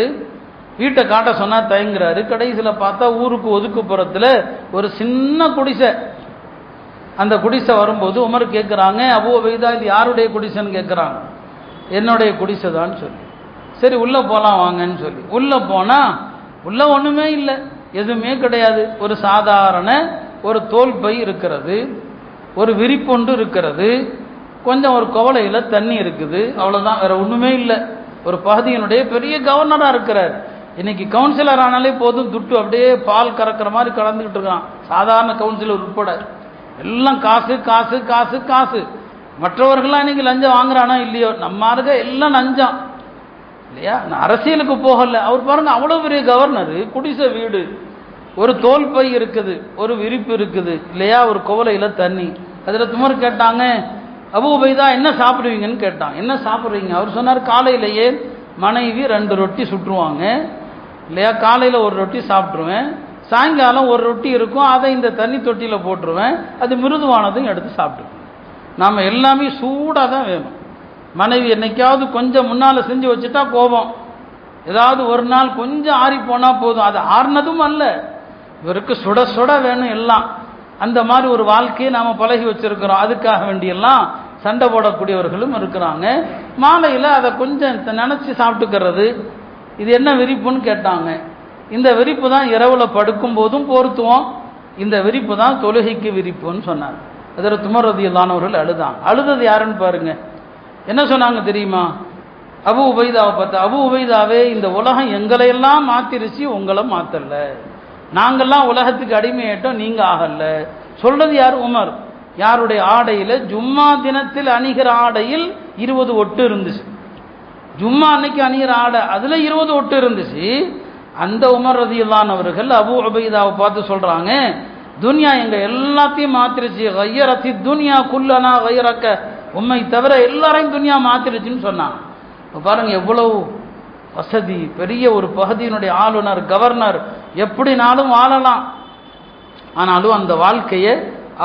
வீட்டை காட்ட சொன்னால் தயங்குறாரு. கடைசியில் பார்த்தா ஊருக்கு ஒதுக்குப்புறத்தில் ஒரு சின்ன குடிசை. அந்த குடிசை வரும்போது உமர் கேட்குறாங்க, அபூ உபைதா இது யாருடைய குடிசைன்னு கேட்குறாங்க. என்னுடைய குடிசை தான் சொல்லி. சரி உள்ளே போகலாம் வாங்கன்னு சொல்லி உள்ளே போனால் உள்ளே ஒன்றுமே இல்லை, எதுவுமே கிடையாது. ஒரு சாதாரண ஒரு தோல் பை இருக்கிறது, ஒரு விரிப்பொண்டு இருக்கிறது, கொஞ்சம் ஒரு குவளையில் தண்ணி இருக்குது, அவ்வளோதான், வேற ஒன்றுமே இல்லை. ஒரு பகுதியினுடைய பெரிய கவர்னராக இருக்கிறார். இன்னைக்கு கவுன்சிலர் ஆனாலே போதும், துட்டு அப்படியே பால் கறக்கிற மாதிரி கலந்துக்கிட்டு இருக்கான். சாதாரண கவுன்சிலர் உட்பட எல்லாம் காசு காசு காசு காசு. மற்றவர்கள்லாம் இன்னைக்கு லஞ்சம் வாங்குறானா இல்லையோ, நம்ம ஆளுங்க எல்லாம் லஞ்சம் இல்லையா. அரசியலுக்கு போகல அவர் பாருங்க, அவ்வளோ பெரிய கவர்னர், குடிசை வீடு, ஒரு தோல் பை இருக்குது, ஒரு விரிப்பு இருக்குது இல்லையா, ஒரு குவளையில் தண்ணி. அதில் துமர் கேட்டாங்க, அபூ உபைதா என்ன சாப்பிடுவீங்கன்னு கேட்டான். என்ன சாப்பிட்றீங்க? அவர் சொன்னார், காலையிலேயே மனைவி 2 ரொட்டி சுட்டுருவாங்க இல்லையா, காலையில் ஒரு ரொட்டி சாப்பிட்ருவேன், சாயங்காலம் ஒரு ரொட்டி இருக்கும், அதை இந்த தண்ணி தொட்டியில் போட்டுருவேன், அது மிருதுவானதும் எடுத்து சாப்பிட்டுருவேன். நாம் எல்லாமே சூடாக தான் வேணும். மனைவி என்னைக்காவது கொஞ்சம் முன்னால் செஞ்சு வச்சுட்டா கோபம், ஏதாவது ஒரு நாள் கொஞ்சம் ஆறி போனால் போதும், அது ஆறுனதும் அல்ல, இவருக்கு சுட சுட வேணும் எல்லாம். அந்த மாதிரி ஒரு வாழ்க்கையை நாம் பழகி வச்சிருக்கிறோம். அதுக்காக வேண்டியெல்லாம் சண்டை போடக்கூடியவர்களும் இருக்கிறாங்க. மாலையில் அதை கொஞ்சம் நினச்சி சாப்பிட்டுக்கிறது. இது என்ன விரிப்புன்னு கேட்டாங்க. இந்த விரிப்பு தான் இரவில் படுக்கும் போதும் போர்த்துவோம், இந்த விரிப்பு தான் தொழுகைக்கு விரிப்புன்னு சொன்னார். அதில் உமர் ரலியல்லாஹு அன்ஹு அழுதாங்க. அழுதது யாருன்னு பாருங்க. என்ன சொன்னாங்க தெரியுமா? அபூ உபைதாவை பார்த்து, அபூ உபைதாவே, இந்த உலகம் எங்களையெல்லாம் மாத்திருச்சு, உங்களை மாத்தல, நாங்கள்லாம் உலகத்துக்கு அடிமையாயிட்டோம், நீங்க ஆகல. சொல்றது யார்? உமர். யாருடைய ஆடையில்? ஜும்மா தினத்தில் அணிகிற ஆடையில் 20 ஒட்டு இருந்துச்சு. ஜும்மா அன்னைக்கு அணிகிற ஆடை, அதுல 20 ஒட்டு இருந்துச்சு. அந்த உமர் ரலியல்லாஹு அவர்கள் அபூ உபைதாவை பார்த்து சொல்றாங்க, துன்யா எங்க எல்லாத்தையும் மாத்திருச்சு, கய்யரத்தி துன்யா குல்லனா கய்யரக்க, உம்மை தவிர எல்லாரையும் துன்யா மாத்திருச்சுன்னு சொன்னாங்க. பாருங்க எவ்வளவு வசதி. பெரிய ஒரு பகுதியினுடைய ஆளுநர், கவர்னர், எப்படினாலும் வாழலாம். ஆனாலும் அந்த வாழ்க்கையை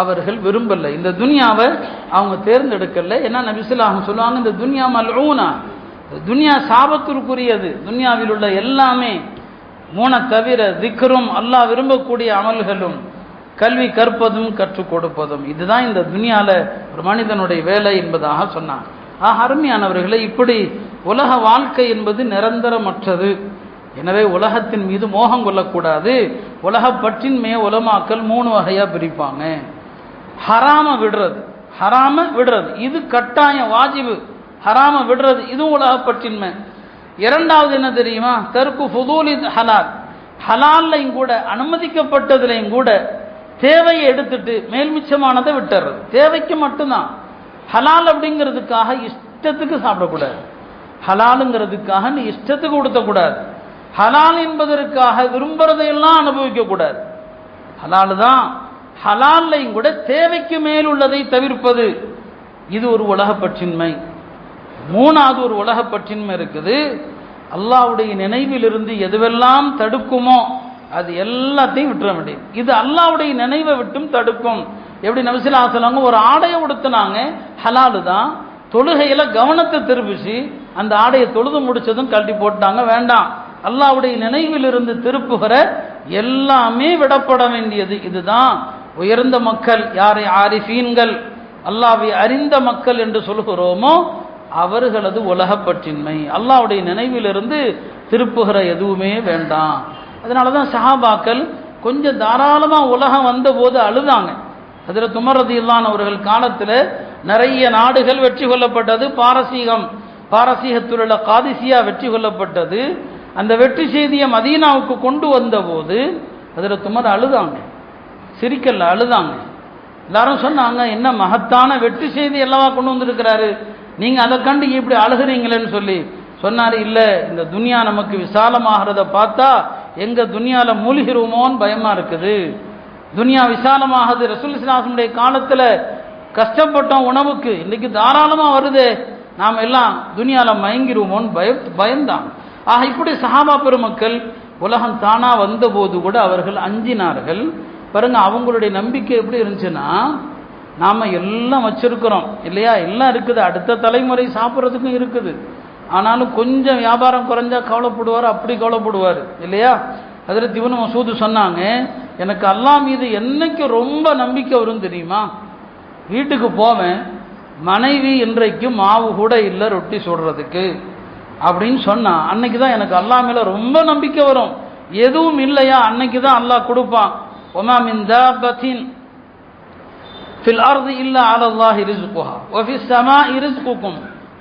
அவர்கள் விரும்பல, இந்த துன்யாவை அவங்க தேர்ந்தெடுக்கல. ஏன்னா நபி ஸல்லல்லாஹு அலைஹி வஸல்லம் சொல்லுவாங்க, இந்த துன்யா மல்ஊனா, துன்யா சாபத்திற்குரியது. துன்யாவில் உள்ள எல்லாமே, 3 தவிர திக்ரும், அல்லாஹ் விரும்பக்கூடிய அமல்களும், கல்வி கற்பதும் கற்றுக் கொடுப்பதும், இதுதான் இந்த துன்யால ஒரு மனிதனுடைய வேலை என்பதாக சொன்னாங்க. அருமையானவர்களை, இப்படி உலக வாழ்க்கை என்பது நிரந்தரமற்றது. எனவே உலகத்தின் மீது மோகம் கொள்ளக்கூடாது. உலக பற்றின்மைய உலமாக்கள் 3 வகையா பிரிப்பாங்க. ஹராம விடுறது, ஹராம விடுறது இது கட்டாயம் வாஜிபு, ஹராம விடுறது இதுவும் உலக பற்றின்மை. இரண்டாவது என்ன தெரியுமா? தர்க்கு ஃபுதூலி ஹலால், ஹலால்லையும் கூட அனுமதிக்கப்பட்டதுலையும் கூட தேவையை எடுத்துட்டு மேல்மிச்சமானதை விட்டுறது. தேவைக்கு மட்டும்தான். ஹலால் அப்படிங்கிறதுக்காக இஷ்டத்துக்கு சாப்பிடக்கூடாது, ஹலாலுங்கிறதுக்காக நீ இஷ்டத்துக்கு கொடுத்தக்கூடாது, ஹலால் என்பதற்காக விரும்புறதையெல்லாம் அனுபவிக்க கூடாது. ஹலால் தான். ஹலால்லையும் கூட தேவைக்கு மேல் உள்ளதை தவிர்ப்பது, இது ஒரு உலக பற்றின்மை. 3வது ஒரு உலக பற்றின்மை இருக்குது. அல்லாஹ்வுடைய நினைவிலிருந்து எதுவெல்லாம் தடுக்குமோ அது எல்லாத்தையும் விட்டுற முடியும். இது அல்லாஹ்வுடைய நினைவை விட்டும் தடுக்கும். எப்படி நபி ஸல்லல்லாஹு அலைஹி வஸல்லம் ஒரு ஆடையை உடுத்தினாங்க, ஹலாலு தான். தொழுகையில கவனத்தை திருப்பிச்சு அந்த ஆடையை தொழுது முடிச்சதும் கழட்டி போட்டாங்க, வேண்டாம். அல்லாஹ்வுடைய நினைவிலிருந்து திருப்புகிற எல்லாமே விடப்பட வேண்டியது. இதுதான் உயர்ந்த மக்கள். யாரை ஆரிஃபீன்கள், அல்லாஹ்வை அறிந்த மக்கள் என்று சொல்கிறோமோ அவர்களது உலக பற்றின்மை. அல்லாஹ்வுடைய நினைவிலிருந்து திருப்புகிற எதுவுமே வேண்டாம். அதனால தான் சஹாபாக்கள் கொஞ்சம் தாராளமாக உலகம் வந்தபோது அழுதாங்க. ஹஜ்ரத் உமர் ரலியல்லாஹு அன்ஹு அவர்கள் காலத்தில் நிறைய நாடுகள் வெற்றி கொள்ளப்பட்டது. பாரசீகத்தில் உள்ள காதிசியா வெற்றி கொள்ளப்பட்டது. அந்த வெற்றி செய்தியை மதீனாவுக்கு கொண்டு வந்தபோது ஹஜ்ரத் உமர் அழுதாங்க, சிரிக்கல, அழுதாங்க. எல்லாரும் சொன்னாங்க, என்ன மகத்தான வெற்றி செய்தி எல்லாவா கொண்டு வந்திருக்கிறாரு, நீங்க அதை கண்டு இப்படி அழுகிறீங்களேன்னு சொல்லி சொன்னாரு. இல்ல, இந்த துன்யா நமக்கு விசாலமாகிறத பார்த்தா எங்க துன்யால மூழ்கிறோமோன்னு பயமா இருக்குது. துன்யா விசாலமாகுது. ரசூல் ஸல்லல்லாஹு அலைஹி வஸல்லம் காலத்துல கஷ்டப்பட்டோம் உணவுக்கு, இன்னைக்கு தாராளமா வருதே, நாம் எல்லாம் துன்யால மயங்கிருவோமோன்னு பயந்தான். ஆக இப்படி சஹாபா பெருமக்கள் உலகம் தானா வந்த போது கூட அவர்கள் அஞ்சினார்கள். பாருங்க அவங்களுடைய நம்பிக்கை எப்படி இருந்துச்சுன்னா, நாம எல்லாம் வச்சிருக்கிறோம் இல்லையா, எல்லாம் இருக்குது, அடுத்த தலைமுறை சாப்பிட்றதுக்கும் இருக்குது. ஆனாலும் கொஞ்சம் வியாபாரம் குறைஞ்சா கவலைப்படுவார், அப்படி கவலைப்படுவார் இல்லையா. ஹஜ்ரத் இப்னு மஸ்ஊத் சொன்னாங்க, எனக்கு அல்லாஹ் மீது என்னைக்கு ரொம்ப நம்பிக்கை வரும் தெரியுமா, வீட்டுக்கு போவேன், மனைவி இன்றைக்கு மாவு கூட இல்லை ரொட்டி சுடுறதுக்கு அப்படின்னு சொன்னா அன்னைக்கு தான் எனக்கு அல்லாஹ் மேல ரொம்ப நம்பிக்கை வரும். எதுவும் இல்லையா, அன்னைக்கு தான் அல்லாஹ் கொடுப்பான். ஒமா மின் தாபத்தின் ஃபில் அர்தி இல்லா அலல்லாஹி ரிஸ்குஹா வ ஃபிஸ் ஸமாஇ ரிஸ்குக்கும்.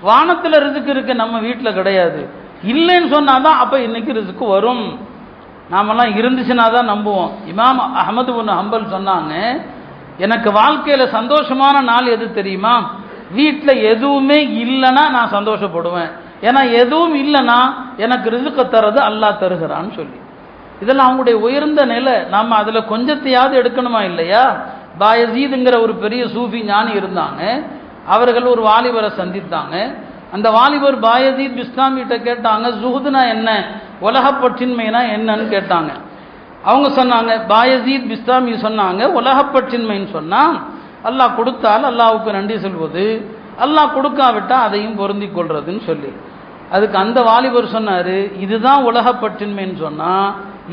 வானத்துல ரிஸ்க் இருக்கு, நம்ம வீட்டில் கிடையாது. இல்லைன்னு சொன்னாதான் அப்ப இன்னைக்கு ரிஸ்க் வரும். நாமெல்லாம் இருந்துச்சுன்னா தான் நம்புவோம். இமாம் அஹ்மது பின் ஹம்பல் சொன்னாங்க, எனக்கு வாழ்க்கையில சந்தோஷமான நாள் எது தெரியுமா? வீட்டில் எதுவுமே இல்லைன்னா நான் சந்தோஷப்படுவேன். ஏன்னா எதுவும் இல்லைன்னா எனக்கு ரிஸ்க தர்றது அல்லாஹ் தருகிறான்னு சொல்லி. இதெல்லாம் அவங்களுடைய உயர்ந்த நிலை. நாம அதுல கொஞ்சத்தையாவது எடுக்கணுமா இல்லையா? பாயசீதுங்கிற ஒரு பெரிய சூஃபி ஞானி இருந்தாங்க. அவர்கள் ஒரு வாலிபரை சந்தித்தாங்க. அந்த வாலிபர் பாயசீத் பிஸ்தாமிகிட்ட கேட்டாங்க, ஜுஹுதுனா என்ன, உலகப்பற்றின்மைனா என்னன்னு கேட்டாங்க. அவங்க சொன்னாங்க, பாயசீத் பிஸ்தாமி சொன்னாங்க, உலகப்பற்றின்மைன்னு சொன்னா அல்லாஹ் கொடுத்தால் அல்லாஹ்வுக்கு நன்றி சொல்வது, அல்லாஹ் கொடுக்காவிட்டா அதையும் பொருந்தி கொள்றதுன்னு சொல்லி. அதுக்கு அந்த வாலிபர் சொன்னாரு, இதுதான் உலகப்பற்றின்மைன்னு சொன்னா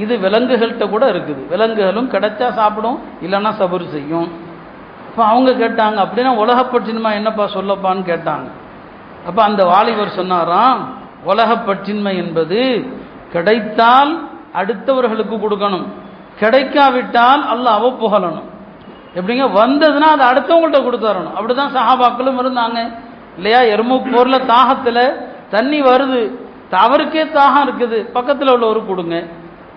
இது விலங்குகள்கிட்ட கூட இருக்குது. விலங்குகளும் கிடைச்சா சாப்பிடும், இல்லைன்னா சபர் செய்யும். அப்போ அவங்க கேட்டாங்க, அப்படின்னா உலகப்பற்றின்மை என்னப்பா சொல்லப்பான்னு கேட்டாங்க. அப்போ அந்த வாலிபர் சொன்னாராம், உலகப்பற்றின்மை என்பது கிடைத்தால் அடுத்தவர்களுக்கு கொடுக்கணும், கிடைக்காவிட்டால் அல்லாஹ்வை புகழணும். எப்படிங்க, வந்ததுன்னா அதை அடுத்தவங்கள்ட்ட கொடுத்துறணும். அப்படிதான் சஹாபாக்களும் இருந்தாங்க இல்லையா? எர்முக் போர்ல தாகத்தில் தண்ணி வருது, அவருக்கே தாகம் இருக்குது, பக்கத்தில் உள்ளவருக்கு கொடுங்க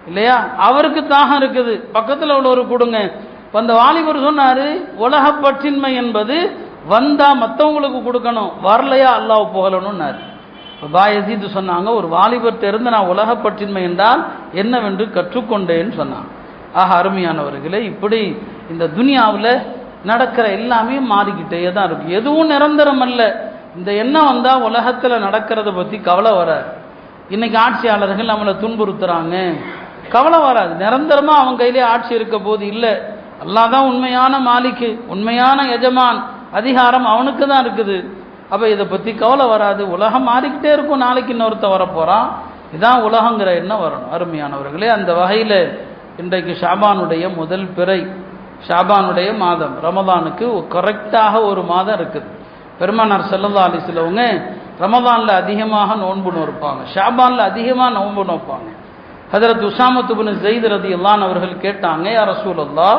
இல்லையா? அவருக்கு தாகம் இருக்குது, பக்கத்தில் உள்ளவருக்கு கொடுங்க. அந்த வாலிபர் சொன்னாரு, உலகப்பற்றின்மை என்பது வந்தா மற்றவங்களுக்கு கொடுக்கணும், வரலையா அல்லாஹ் புகழணும்னாரு. பாயசீது சொன்னாங்க, ஒரு வாலிபர்கிட்ட இருந்து நான் உலகப்பற்றின்மை என்றால் என்னவென்று கற்றுக்கொண்டேன்னு சொன்னாங்க. ஆக அருமையானவர்களே, இப்படி இந்த துனியாவில் நடக்கிற எல்லாமே மாறிக்கிட்டே தான் இருக்கு. எதுவும் நிரந்தரம் அல்ல. இந்த எண்ணம் வந்தா உலகத்துல நடக்கிறத பத்தி கவலை வராது. இன்னைக்கு ஆட்சியாளர்கள் நம்மளை துன்புறுத்துறாங்க, கவலை வராது. நிரந்தரமா அவங்க கையிலே ஆட்சி இருக்க போது இல்லை. அல்லாஹ் தான் உண்மையான மாலிக்கு, உண்மையான எஜமான், அதிகாரம் அவனுக்கு தான் இருக்குது. அப்ப இதை பத்தி கவலை வராது. உலகம் மாறிக்கிட்டே இருக்கும், நாளைக்கு இன்னொருத்த வரப்போறான். இதான் உலகங்கிற எண்ணம் வரணும். அருமையானவர்களே, அந்த வகையில இன்றைக்கு ஷாபானுடைய முதல் பிறை, ஷாபானுடைய மாதம். ரமதானுக்கு கரெக்டாக ஒரு மாதம் இருக்குது. பெருமானார் ஸல்லல்லாஹு அலைஹி வஸல்லம் ரமதான்ல அதிகமாக நோன்பு நோற்பாங்க, ஷாபான்ல அதிகமாக நோன்பு நோப்பாங்க. ஹஜரத் உஸாமத்து பின் ஸைத் ரலியல்லாஹு அன்ஹு அவர்கள் கேட்டாங்க, யா ரசூலல்லாஹ்,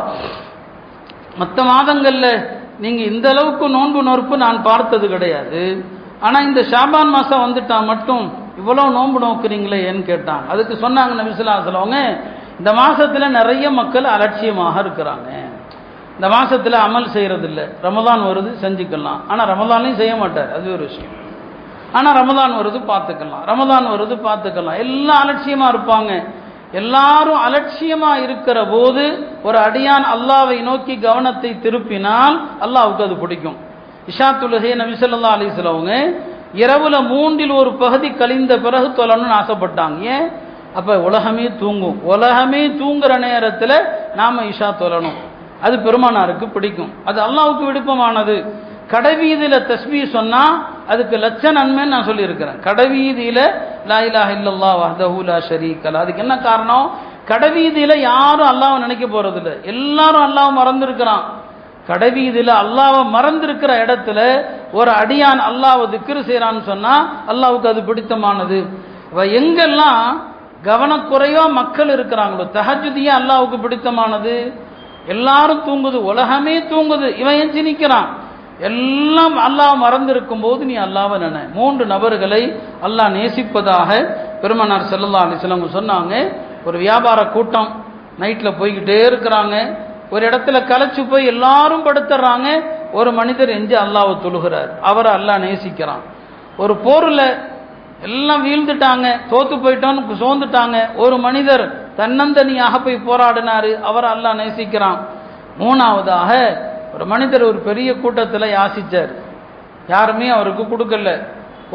மற்ற மாதங்கள்ல நீங்க இந்த அளவுக்கு நோன்பு நோற்பு நான் பார்த்தது கிடையாது, ஆனா இந்த ஷாபான் மாசம் வந்துட்டா மட்டும் இவ்வளவு நோன்பு நோக்குறீங்களே ஏன்னு கேட்டாங்க. அதுக்கு சொன்னாங்க நபி ஸல்லல்லாஹு அலைஹி வஸல்லம், இந்த மாசத்துல நிறைய மக்கள் அலட்சியமாக இருக்கிறாங்க. இந்த மாசத்துல அமல் செய்யறது இல்லை. ரமதான் வருது செஞ்சுக்கலாம், ஆனா ரமதான்லையும் செய்ய மாட்டார், அது ஒரு விஷயம். ஆனா ரமதான் வருது பார்த்துக்கலாம், ரமதான் வருது பார்த்துக்கலாம், எல்லாம் அலட்சியமா இருப்பாங்க. எல்லாரும் அலட்சியமா இருக்கிற போது ஒரு அடியான் அல்லாஹ்வை நோக்கி கவனத்தை திருப்பினால் அல்லாஹ்வுக்கு அது பிடிக்கும். இஷா தொழுகை நபி ஸல்லல்லாஹு அலைஹி வஸல்லம் இரவுல 1/3 கழிந்த பிறகு தொழணும்னு ஆசைப்பட்டாங்க. ஏன்? அப்ப உலகமே தூங்கும், உலகமே தூங்குற நேரத்துல நாம இஷா தொழணும். அது பெருமானாருக்கு பிடிக்கும், அது அல்லாஹ்வுக்கு விருப்பமானது. கடைவீதியில தஸ்பீஹ் சொன்னா அதுக்கு லட்ச நன்மைன்னு நான் சொல்லியிருக்கிறேன். கடைவீதியில லா இலாஹ இல்லல்லாஹ் வஹ்தஹு லா ஷரீக லஹ். அதுக்கு என்ன காரணம்? கடைவீதியில யாரும் அல்லாஹ்வை நினைக்க போறது இல்லை, எல்லாரும் அல்லாஹ்வை மறந்துருக்கிறான். கடைவீதியில அல்லாஹ்வை மறந்திருக்கிற இடத்துல ஒரு அடியான் அல்லாஹ்வை திக்ர் செய்யறான்னு சொன்னா அல்லாஹ்வுக்கு அது பிடித்தமானது. எங்கெல்லாம் கவனக்குறைவா மக்கள் இருக்கிறாங்களோ தஹஜ்ஜுதியே அல்லாஹ்வுக்கு பிடித்தமானது. எல்லாரும் தூங்குது, உலகமே தூங்குது, இவன் எஞ்சி நிற்கிறான். எல்லாம் அல்லாஹ் மறந்திருக்கும் போது நீ அல்லாஹ்வை நினை. 3 நபர்களை அல்லாஹ் நேசிப்பதாக பெருமானார் ஸல்லல்லாஹு அலைஹி வஸல்லம் சொன்னாங்க. ஒரு வியாபார கூட்டம் நைட்ல போய்கிட்டே இருக்கிறாங்க, ஒரு இடத்துல களைச்சு போய் எல்லாரும் படுத்துறாங்க. ஒரு மனிதர் எஞ்சி அல்லாஹ்வை தொழுகிறார், அவரை அல்லாஹ் நேசிக்கிறான். ஒரு போர்ல எல்லாம் வீழ்ந்துட்டாங்க, தோத்து போயிட்டோன்னு சோர்ந்துட்டாங்க. ஒரு மனிதர் தன்னந்தனியாக போய் போராடினாரு, அவர் அல்லாஹ் நேசிக்கிறான். 3ஆவதாக ஒரு மனிதர் ஒரு பெரிய கூட்டத்தில் யாசிச்சார், யாருமே அவருக்கு கொடுக்கல.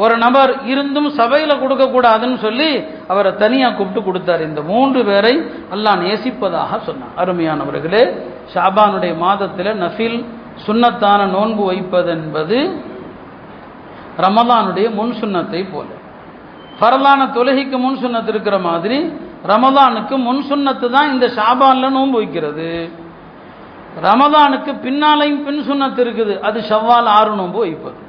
ஒரு நபர் இருந்தும் சபையில கொடுக்க கூடாதுன்னு சொல்லி அவரை தனியா கூப்பிட்டு கொடுத்தார். இந்த 3 பேரை அல்லாஹ் நேசிப்பதாக சொன்னார். அருமையானவர்களே, ஷாபானுடைய மாதத்தில் நஃபில் சுன்னத்தான நோன்பு வைப்பது என்பது ரமலானுடைய முன் சுன்னத்தை போல. ஃபர்லான தொழுகைக்கு முன் சுன்னத்து இருக்கிற மாதிரி ரமலானுக்கு முன் சுன்னத்து தான் இந்த ஷாபான்ல நோன்பு வைக்கிறது. ரமலானுக்கு பின்னாலையும் பின் சுன்னத்து இருக்குது, அது ஷவ்வால் 6 நோன்பு வைப்பது.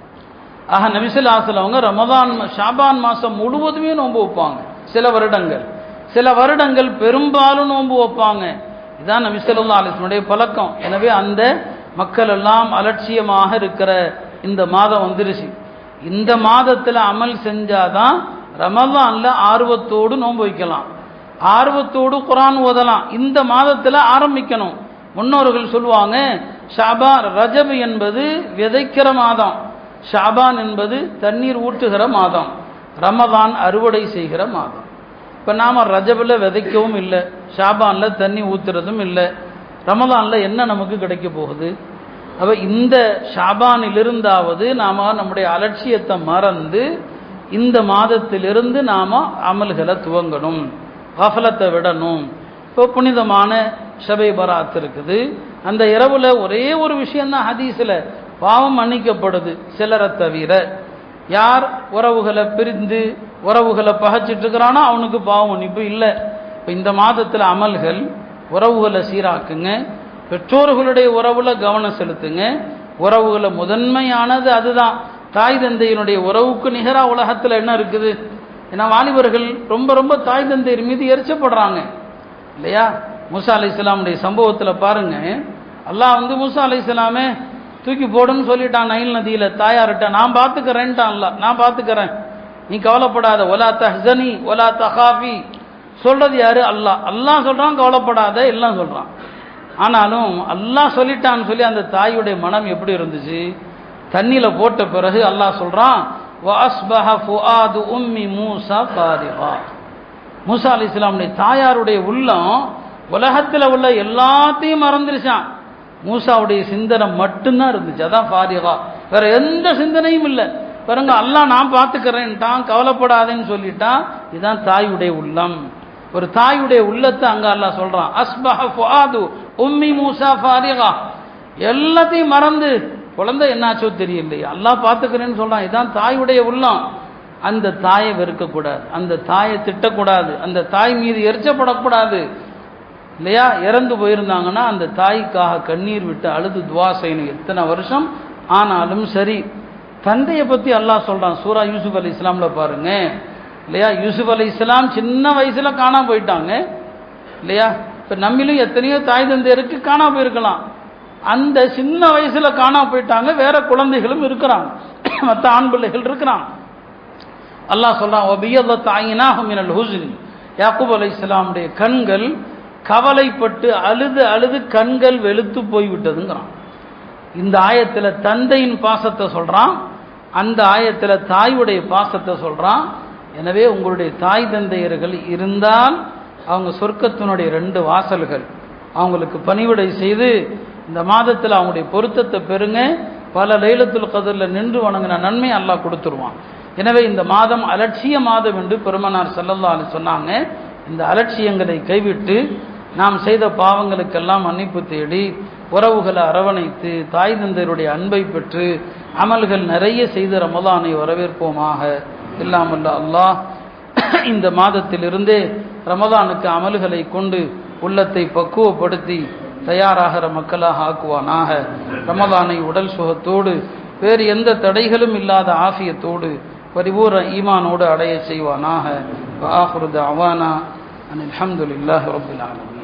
ஆக நபி ஸல்லல்லாஹு அலைஹி வஸல்லம் ரமலான் ஷாபான் மாசம் முழுவதுமே நோன்பு வைப்பாங்க. சில வருடங்கள் பெரும்பாலும் நோன்பு வைப்பாங்க. இதான் நபி ஸல்லல்லாஹு அலைஹி வஸல்லம் பழக்கம். எனவே அந்த மக்கள் எல்லாம் அலட்சியமாக இருக்கிற இந்த மாதம் வந்துருச்சு. இந்த மாதத்தில் அமல் செஞ்சாதான் ரமலான்ல ஆர்வத்தோடு நோன்பு வைக்கலாம், ஆர்வத்தோடு குர்ஆன் ஓதலாம். இந்த மாதத்தில் ஆரம்பிக்கணும். முன்னோர்கள் சொல்லுவாங்க, ஷாபான் ரஜப் என்பது விதைக்கிற மாதம், ஷாபான் என்பது தண்ணீர் ஊற்றுகிற மாதம், ரமதான் அறுவடை செய்கிற மாதம். இப்போ நாம் ரஜபில் விதைக்கவும் இல்லை, ஷாபானில் தண்ணி ஊற்றுறதும் இல்லை, ரமதானில் என்ன நமக்கு கிடைக்க போகுது? அப்போ இந்த ஷாபானிலிருந்தாவது நாம் நம்முடைய அலட்சியத்தை மறந்து இந்த மாதத்திலிருந்து நாம் அமல்களை துவங்கணும், கஃலத்தை விடணும். இப்போ புனிதமான ஷபை பராத் இருக்குது, அந்த இரவுல ஒரே ஒரு விஷயம்தான் ஹதீஸில், பாவம் மன்னிக்கப்படுது சிலரை தவிர. யார் உறவுகளை பிரிந்து உறவுகளை பகைச்சிட்டு இருக்கிறானோ அவனுக்கு பாவம் மன்னிப்பு இல்லை. இப்போ இந்த மாதத்தில் அமல்கள், உறவுகளை சீராக்குங்க, பெற்றோர்களுடைய உறவுல கவனம் செலுத்துங்க. உறவுகளை முதன்மையானது அதுதான். தாய் தந்தையினுடைய உறவுக்கு நிகராக உலகத்தில் என்ன இருக்குது? ஏன்னா வாலிபர்கள் ரொம்ப ரொம்ப தாய் தந்தையர் மீது எரிச்சப்படுறாங்க இல்லையா? மூசா அலைஹிஸ்ஸலாமுடைய சம்பவத்தில் பாருங்க, அல்லாஹ் மூசா அலைஹிஸ்ஸலாமே தூக்கி போடுன்னு சொல்லிட்டான் நைல் நதியில் தாயார்கிட்ட. நான் பார்த்துக்கிறேன்ட்டான் அல்லாஹ், நான் பார்த்துக்கிறேன், நீ கவலைப்படாத. ஒலா தஹ்சனி ஒலா தஹாஃபி சொல்றது யாரு? அல்லாஹ். அல்லாஹ் சொல்றான் கவலைப்படாத, எல்லாம் சொல்றான். ஆனாலும் அல்லாஹ் சொல்லிட்டான்னு சொல்லி அந்த தாயுடைய மனம் எப்படி இருந்துச்சு? தண்ணியில போட்ட பிறகு அல்லாஹ் சொல்றான், வஅஸ்பஹ ஃபுஆது உம்மி மூஸா ஃபாரிகா. மூசா அலைஹிஸ்ஸலாமுடைய தாயாருடைய உள்ளம் உலகத்தில் உள்ள எல்லாத்தையும் மறந்துருச்சான், மூசாவுடைய சிந்தனை மட்டும்தான் இருந்துச்சு. அதான் ஃபாரிகா, வேற எந்த சிந்தனையும் இல்லை. பாருங்க, அல்லாஹ் நான் பார்த்துக்கிறேன்ட்டான், கவலைப்படாதேன்னு சொல்லிட்டான். இதுதான் தாயுடைய உள்ளம். ஒரு தாயுடைய உள்ளத்தை அங்க அல்லாஹ் சொல்றான், அஸ்பஹ ஃபுஆது உம்மி மூஸா ஃபாரிகா. எல்லாத்தையும் மறந்து குழந்தை என்னாச்சோ தெரியலையே, அல்லாஹ் பார்த்துக்கிறேன்னு சொல்றான். இதுதான் தாயுடைய உள்ளம். அந்த தாயை வெறுக்கக்கூடாது, அந்த தாயை திட்டக்கூடாது, அந்த தாய் மீது எரிச்சப்படக்கூடாது இல்லையா? இறந்து போயிருந்தாங்கன்னா அந்த தாய்க்காக கண்ணீர் விட்டு அழுது துவா செய்யணும் எத்தனை வருஷம் ஆனாலும் சரி. தந்தையை பற்றி அல்லாஹ் சொல்றான் சூரா யூசுப் அலி இஸ்லாம்ல பாருங்க இல்லையா? யூசுப் அலி இஸ்லாம் சின்ன வயசுல காணாம போயிட்டாங்க இல்லையா? இப்போ நம்மளும் எத்தனையோ தாய் தந்தையருக்கு காணாம போயிருக்கலாம். அந்த சின்ன வயசுல காணாம போயிட்டாங்க. வேற குழந்தைகளும் இருக்கிறாங்க, மற்ற ஆண் பிள்ளைகள் இருக்கிறான். அல்லாஹ் சொல்றான், வபியல்லத் ஐனாஹு மினல் ஹுஸ்ன். யாக்கூப் அலைஹிஸ்ஸலாமுடைய கண்கள் கவலைப்பட்டு அழுது அழுது கண்கள் வெளுத்து போய்விட்டதுங்கிறான். இந்த ஆயத்தில் தந்தையின் பாசத்தை சொல்றான், அந்த ஆயத்தில் தாயுடைய பாசத்தை சொல்றான். எனவே உங்களுடைய தாய் தந்தையர்கள் இருந்தால் அவங்க சொர்க்கத்தினுடைய 2 வாசல்கள், அவங்களுக்கு பணிவிடை செய்து இந்த மாதத்தில் அவங்களுடைய பொருத்தத்தை பெறுங்க. பல லைலத்துல் கத்ரில் நின்று வணங்கின நன்மை அல்லாஹ் கொடுத்துருவான். எனவே இந்த மாதம் அலட்சிய மாதம் என்று பெருமானார் ஸல்லல்லாஹு அலைஹி சொன்னாங்க. இந்த அலட்சியங்களை கைவிட்டு நாம் செய்த பாவங்களுக்கெல்லாம் மன்னிப்பு தேடி உறவுகளை அரவணைத்து தாய் தந்தையருடைய அன்பை பெற்று அமல்கள் நிறைய செய்து ரமலானை வரவேற்போமாக. இல்லாமல்ல அல்லாஹ் இந்த மாதத்திலிருந்தே ரமலானுக்கு அமல்களை கொண்டு உள்ளத்தை பக்குவப்படுத்தி தயாராகிற மக்களாக ஆக்குவானாக. ரமலானை உடல் சுகத்தோடு வேறு எந்த தடைகளும் இல்லாத ஆஃபியத்தோடு பரிபூர்ண ஈமானோடு அடைய செய்வானாக. வஆகிரு தஅவானா அனில் ஹம்துலில்லாஹி ரப்பில் ஆலமீன்.